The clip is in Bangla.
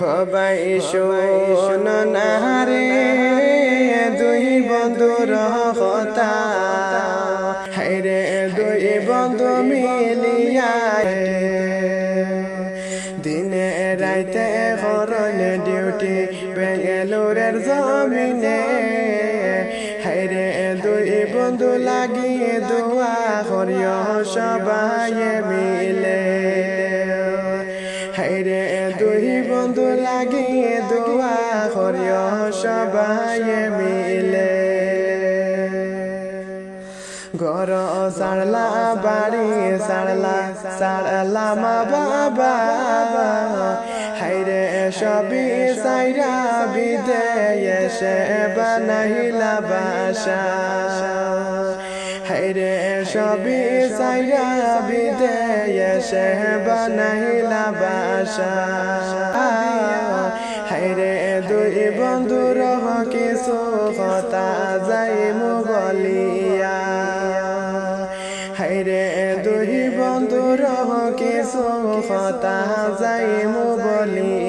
হবাই শোন নারে দুই বন্ধুর কথা হাইরে দুই বন্ধু মিলিয়া দিনে রাইতে করন ডিউটি বেঙ্গালুরের জমিনে হাইরে দুই বন্ধু লাগিয়ে দোয়া করিও সবাই মিলে হাইরে দুই বন্ধু লাগিয়ে দোয়া করিও সবাই মিলে ঘর সারলা বাড়ি সারলা মা বাবা হাইরে সবই সাইরা বিদেশে বানাইলা বাসা হাইরে সবই সাইরা বিদেশে বানাইলা বাসা হাইরে দুই বন্ধুর কিছু কথা যাই মুগলিয়া হাইরে দুই বন্ধুর কিছু কথা যাই মুগলিয়া